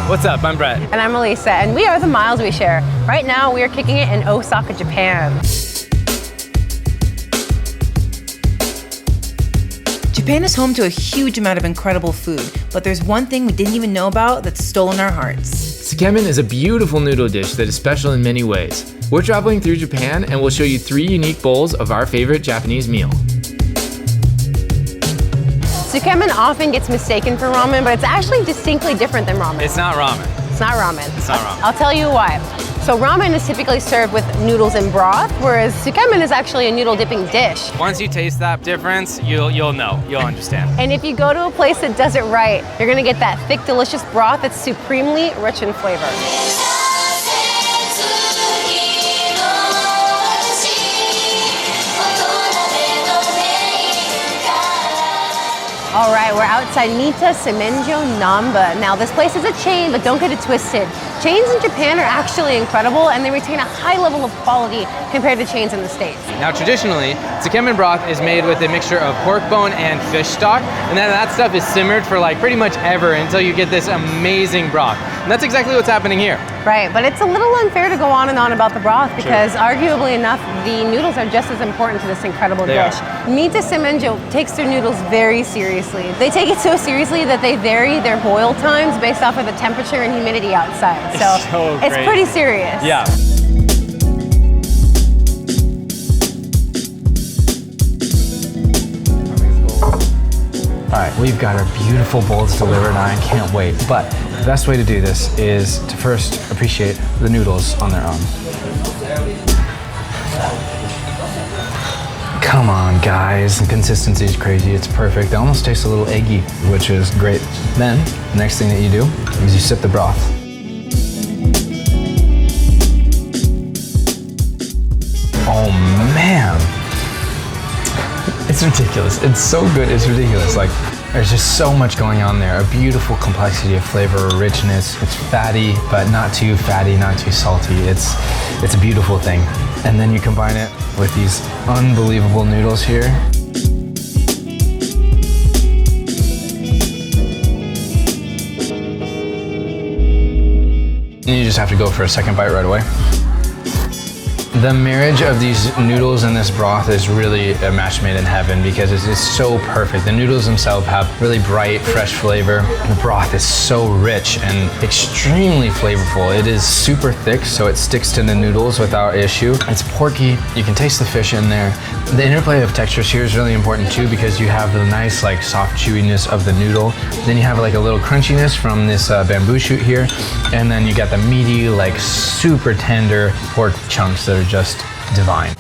What's up? I'm Brett. And I'm Elisa, and we are the Miles We Share. Right now, we are kicking it in Osaka, Japan. Japan is home to a huge amount of incredible food, but there's one thing we didn't even know about that's stolen our hearts. Tsukemen is a beautiful noodle dish that is special in many ways. We're traveling through Japan and we'll show you 3 unique bowls of our favorite Japanese meal. Tsukemen often gets mistaken for ramen, but it's actually distinctly different than ramen. It's not ramen. It's not ramen. It's not ramen. I'll tell you why. So ramen is typically served with noodles and broth, whereas Tsukemen is actually a noodle dipping dish. Once you taste that difference, you'll know, you'll understand. And if you go to a place that does it right, you're gonna get that thick, delicious broth that's supremely rich in flavor. All right, we're outside Nita Semenjo Namba. Now, this place is a chain, but don't get it twisted. Chains in Japan are actually incredible, and they retain a high level of quality compared to chains in the States. Now, traditionally, Tsukemen broth is made with a mixture of pork bone and fish stock, and then that stuff is simmered for like pretty much ever until you get this amazing broth. And that's exactly what's happening here. Right, but it's a little unfair to go on and on about the broth because arguably enough, the noodles are just as important to this incredible dish. Nita Semenjo takes their noodles very seriously. They take it so seriously that they vary their boil times based off of the temperature and humidity outside. So it's pretty serious. Yeah. All right, we've got our beautiful bowls delivered and I can't wait. But the best way to do this is to first appreciate the noodles on their own. Come on, guys, the consistency is crazy, it's perfect. It almost tastes a little eggy, which is great. Then, the next thing that you do is you sip the broth. Oh man. It's ridiculous. It's so good, it's ridiculous. Like, there's just so much going on there. A beautiful complexity of flavor, richness. It's fatty, but not too fatty, not too salty. It's a beautiful thing. And then you combine it with these unbelievable noodles here. And you just have to go for a second bite right away. The marriage of these noodles and this broth is really a match made in heaven because it's so perfect. The noodles themselves have really bright, fresh flavor. The broth is so rich and extremely flavorful. It is super thick, so it sticks to the noodles without issue. It's porky. You can taste the fish in there. The interplay of textures here is really important too because you have the nice, like, soft chewiness of the noodle. Then you have like a little crunchiness from this bamboo shoot here. And then you got the meaty, like, super tender pork chunks that are just divine.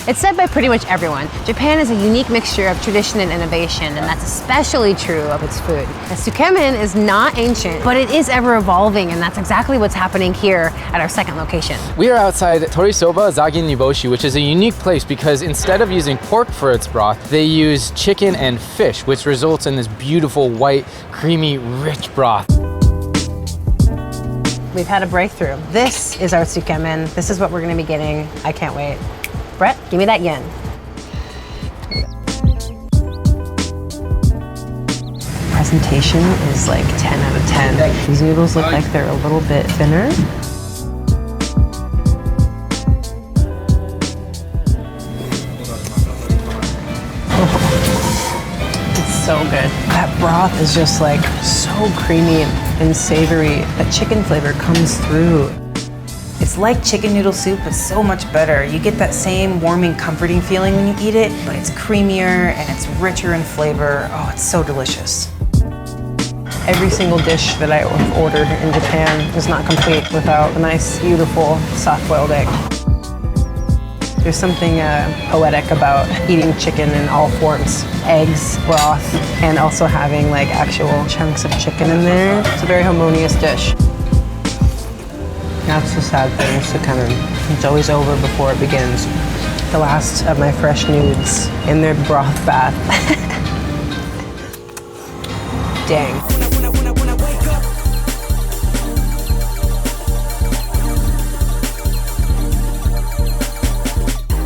It's said by pretty much everyone, Japan is a unique mixture of tradition and innovation, and that's especially true of its food. Now, Tsukemen is not ancient, but it is ever evolving, and that's exactly what's happening here at our second location. We are outside Torisoba Zagin Niboshi, which is a unique place because instead of using pork for its broth, they use chicken and fish, which results in this beautiful, white, creamy, rich broth. We've had a breakthrough. This is our Tsukemen. This is what we're gonna be getting. I can't wait. Brett, give me that yen. Presentation is like 10 out of 10. These noodles look like they're a little bit thinner. It's so good. That broth is just like so creamy and savory. That chicken flavor comes through. It's like chicken noodle soup, but so much better. You get that same warming, comforting feeling when you eat it, but it's creamier and it's richer in flavor. Oh, it's so delicious. Every single dish that I've ordered in Japan is not complete without a nice, beautiful, soft-boiled egg. There's something poetic about eating chicken in all forms. Eggs, broth, and also having like actual chunks of chicken in there. It's a very harmonious dish. That's the sad thing with Tsukemen. It's always over before it begins. The last of my fresh nudes in their broth bath. Dang.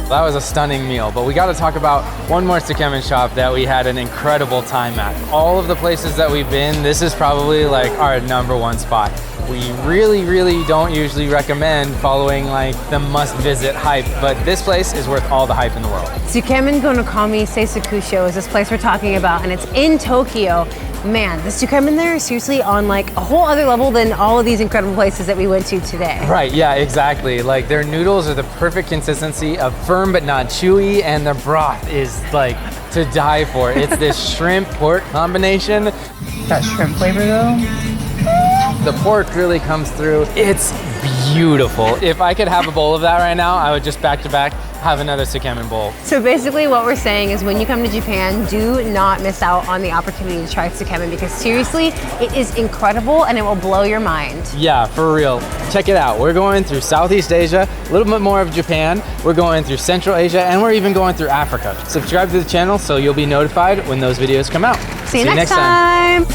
That was a stunning meal, but we got to talk about one more Tsukemen shop that we had an incredible time at. All of the places that we've been, this is probably like our #1 spot. We really don't usually recommend following like the must-visit hype, but this place is worth all the hype in the world. Tsukemen Gonokami Seisakusho is this place we're talking about, and it's in Tokyo. Man, the Tsukemen there is seriously on like a whole other level than all of these incredible places that we went to today. Right, yeah, exactly. Like their noodles are the perfect consistency of firm but not chewy, and their broth is like to die for. It's this shrimp pork combination. That shrimp flavor though. The pork really comes through. It's beautiful. If I could have a bowl of that right now, I would just back to back have another Tsukemen bowl. So basically what we're saying is when you come to Japan, do not miss out on the opportunity to try Tsukemen, because seriously, it is incredible and it will blow your mind. Yeah, for real. Check it out. We're going through Southeast Asia, a little bit more of Japan. We're going through Central Asia, and we're even going through Africa. Subscribe to the channel so you'll be notified when those videos come out. See you next time.